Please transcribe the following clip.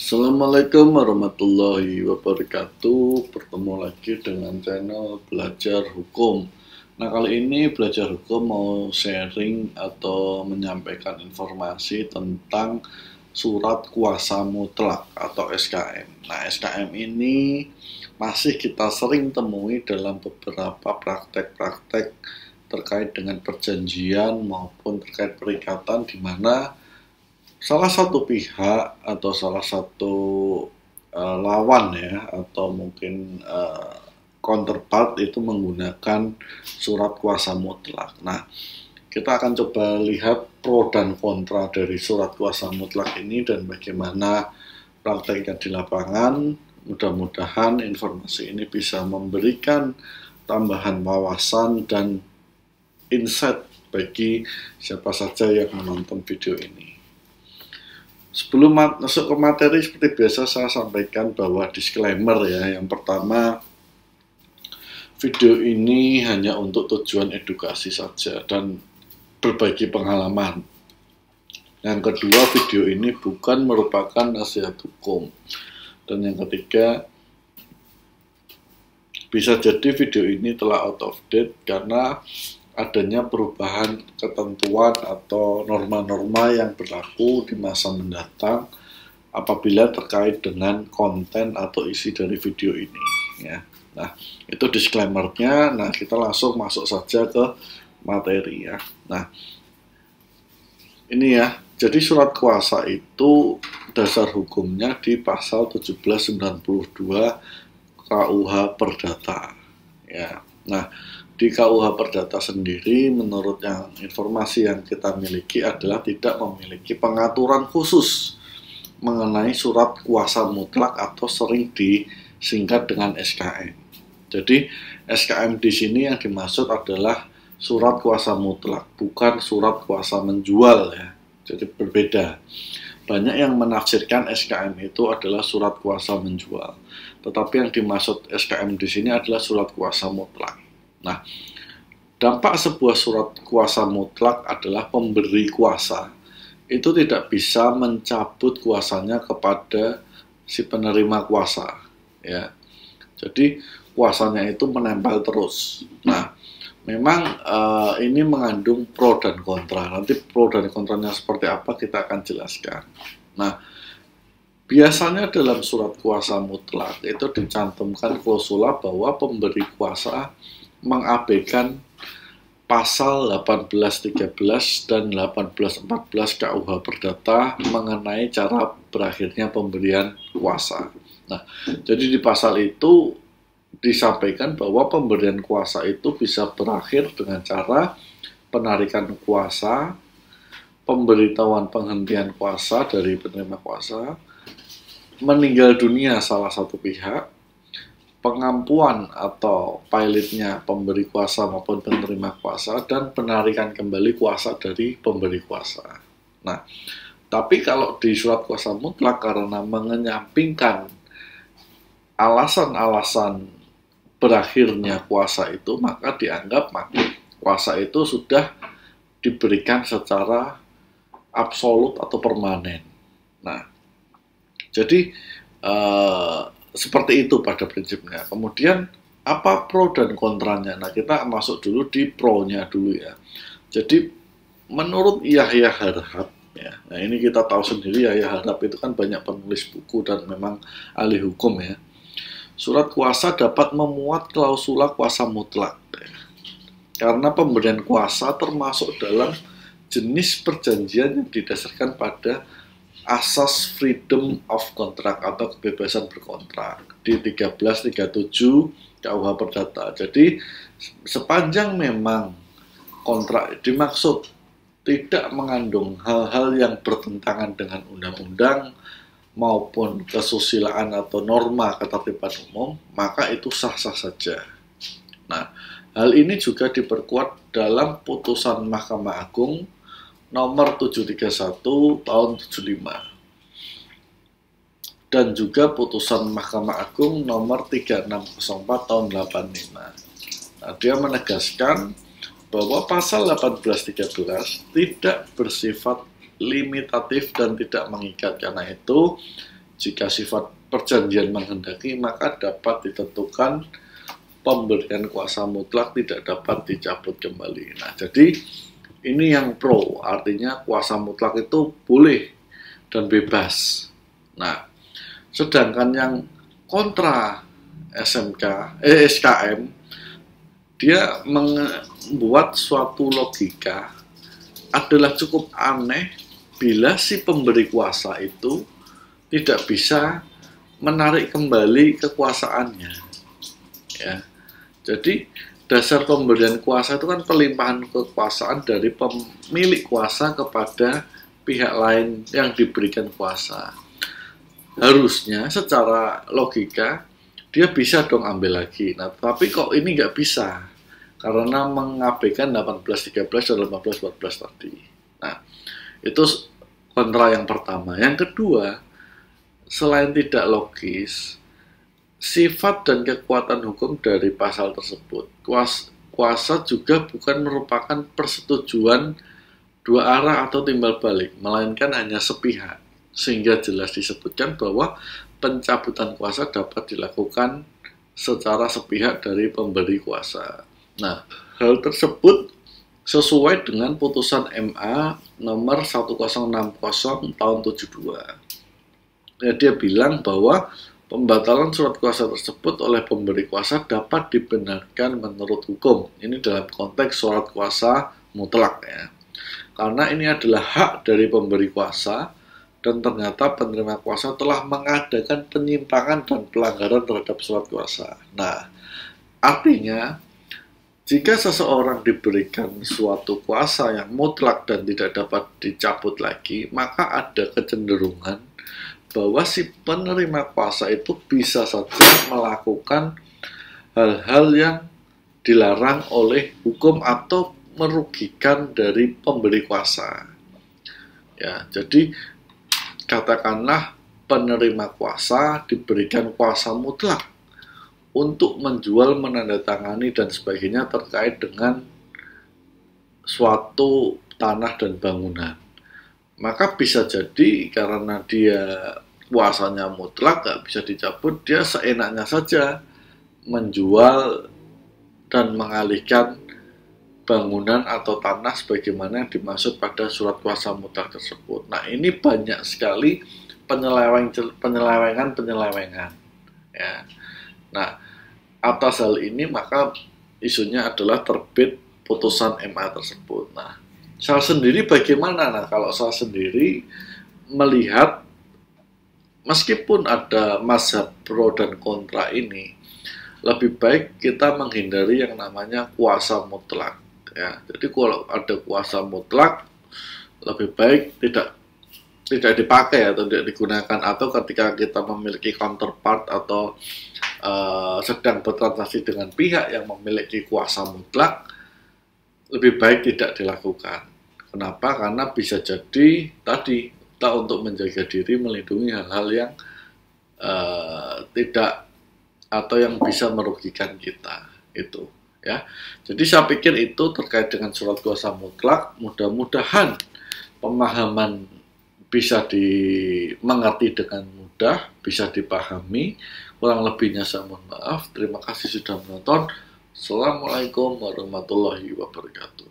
Assalamualaikum warahmatullahi wabarakatuh. Bertemu lagi dengan channel Belajar Hukum. Nah, kali ini Belajar Hukum mau sharing atau menyampaikan informasi tentang surat kuasa mutlak atau SKM. Nah, SKM ini masih kita sering temui dalam beberapa praktek-praktek terkait dengan perjanjian maupun terkait perikatan, di mana salah satu pihak atau salah satu lawan ya, atau mungkin counterpart itu menggunakan surat kuasa mutlak. Nah, kita akan coba lihat pro dan kontra dari surat kuasa mutlak ini dan bagaimana prakteknya di lapangan. Mudah-mudahan informasi ini bisa memberikan tambahan wawasan dan insight bagi siapa saja yang menonton video ini. Sebelum masuk ke materi, seperti biasa saya sampaikan bahwa disclaimer ya. Yang pertama, video ini hanya untuk tujuan edukasi saja dan berbagi pengalaman. Yang kedua, video ini bukan merupakan nasihat hukum. Dan yang ketiga, bisa jadi video ini telah out of date karena adanya perubahan ketentuan atau norma-norma yang berlaku di masa mendatang apabila terkait dengan konten atau isi dari video ini ya. Nah, itu disclaimer-nya. Nah, kita langsung masuk saja ke materi ya. Nah, ini ya. Jadi surat kuasa itu dasar hukumnya di pasal 1792 KUH Perdata ya. Nah, di KUH Perdata sendiri, menurut informasi yang kita miliki adalah tidak memiliki pengaturan khusus mengenai surat kuasa mutlak atau sering disingkat dengan SKM. Jadi SKM di sini yang dimaksud adalah surat kuasa mutlak, bukan surat kuasa menjual ya. Jadi berbeda. Banyak yang menafsirkan SKM itu adalah surat kuasa menjual, tetapi yang dimaksud SKM di sini adalah surat kuasa mutlak. Nah, dampak sebuah surat kuasa mutlak adalah pemberi kuasa itu tidak bisa mencabut kuasanya kepada si penerima kuasa ya. Jadi kuasanya itu menempel terus. Nah, memang ini mengandung pro dan kontra. Nanti pro dan kontranya seperti apa kita akan jelaskan. Nah, biasanya dalam surat kuasa mutlak itu dicantumkan klausula bahwa pemberi kuasa mengabaikan pasal 1813 dan 1814 KUH Perdata mengenai cara berakhirnya pemberian kuasa. Nah, jadi di pasal itu disampaikan bahwa pemberian kuasa itu bisa berakhir dengan cara penarikan kuasa, pemberitahuan penghentian kuasa dari penerima kuasa, meninggal dunia salah satu pihak, pengampuan atau pilotnya pemberi kuasa maupun penerima kuasa, dan penarikan kembali kuasa dari pemberi kuasa. Nah, tapi kalau di surat kuasa mutlak karena menyampingkan alasan-alasan berakhirnya kuasa itu, maka dianggap kuasa itu sudah diberikan secara absolut atau permanen. Nah, jadi seperti itu pada prinsipnya. Kemudian apa pro dan kontranya? Nah, kita masuk dulu di pro-nya dulu ya. Jadi menurut Yahya Harhab ya. Nah, ini kita tahu sendiri Yahya Harhab itu kan banyak penulis buku dan memang ahli hukum ya. Surat kuasa dapat memuat klausula kuasa mutlak ya. Karena pemberian kuasa termasuk dalam jenis perjanjian yang didasarkan pada asas freedom of contract atau kebebasan berkontrak di 1337 KUH Perdata. Jadi sepanjang memang kontrak dimaksud tidak mengandung hal-hal yang bertentangan dengan undang-undang maupun kesusilaan atau norma ketertiban umum, maka itu sah-sah saja. Nah, hal ini juga diperkuat dalam putusan Mahkamah Agung nomor 731 tahun 75 dan juga putusan Mahkamah Agung nomor 3604 tahun 85. Nah, dia menegaskan bahwa pasal 1813 tidak bersifat limitatif dan tidak mengikat. Karena itu Jika sifat perjanjian menghendaki, maka dapat ditentukan pemberian kuasa mutlak tidak dapat dicabut kembali. Nah, jadi ini yang pro, artinya kuasa mutlak itu boleh dan bebas. Nah, sedangkan yang kontra SKM, dia membuat suatu logika adalah cukup aneh bila si pemberi kuasa itu tidak bisa menarik kembali kekuasaannya. Ya, jadi dasar pemberian kuasa itu kan pelimpahan kekuasaan dari pemilik kuasa kepada pihak lain yang diberikan kuasa. Harusnya secara logika dia bisa dong ambil lagi. Nah, tapi kok ini nggak bisa karena mengabaikan 18, 13, dan 15, 14 tadi. Nah, itu kontra yang pertama. Yang kedua, selain tidak logis, sifat dan kekuatan hukum dari pasal tersebut, kuasa juga bukan merupakan persetujuan dua arah atau timbal balik, melainkan hanya sepihak, sehingga jelas disebutkan bahwa pencabutan kuasa dapat dilakukan secara sepihak dari pemberi kuasa. Nah, hal tersebut sesuai dengan putusan MA nomor 1060 tahun 72. Ya, dia bilang bahwa pembatalan surat kuasa tersebut oleh pemberi kuasa dapat dibenarkan menurut hukum. Ini dalam konteks surat kuasa mutlak ya. Karena ini adalah hak dari pemberi kuasa dan ternyata penerima kuasa telah mengadakan penyimpangan dan pelanggaran terhadap surat kuasa. Nah, artinya jika seseorang diberikan suatu kuasa yang mutlak dan tidak dapat dicabut lagi, maka ada kecenderungan bahwa si penerima kuasa itu bisa saja melakukan hal-hal yang dilarang oleh hukum atau merugikan dari pemberi kuasa. Ya, jadi katakanlah penerima kuasa diberikan kuasa mutlak untuk menjual, menandatangani, dan sebagainya terkait dengan suatu tanah dan bangunan. Maka bisa jadi karena dia kuasanya mutlak, gak bisa dicabut, dia seenaknya saja menjual dan mengalihkan bangunan atau tanah sebagaimana yang dimaksud pada surat kuasa mutlak tersebut. Nah, ini banyak sekali penyelewengan ya. Nah, atas hal ini maka isunya adalah terbit putusan MA tersebut. Nah, saya sendiri bagaimana? Nah, kalau saya sendiri melihat meskipun ada mazhab pro dan kontra ini, lebih baik kita menghindari yang namanya kuasa mutlak. Ya, jadi kalau ada kuasa mutlak, lebih baik tidak dipakai atau tidak digunakan, atau ketika kita memiliki counterpart atau sedang bertransaksi dengan pihak yang memiliki kuasa mutlak, lebih baik tidak dilakukan. Kenapa? Karena bisa jadi tadi kita untuk menjaga diri, melindungi hal-hal yang tidak atau yang bisa merugikan kita itu. Ya, jadi saya pikir itu terkait dengan surat kuasa mutlak. Mudah-mudahan pemahaman bisa dimengerti dengan mudah, bisa dipahami. Kurang lebihnya saya mohon maaf. Terima kasih sudah menonton. Assalamualaikum warahmatullahi wabarakatuh.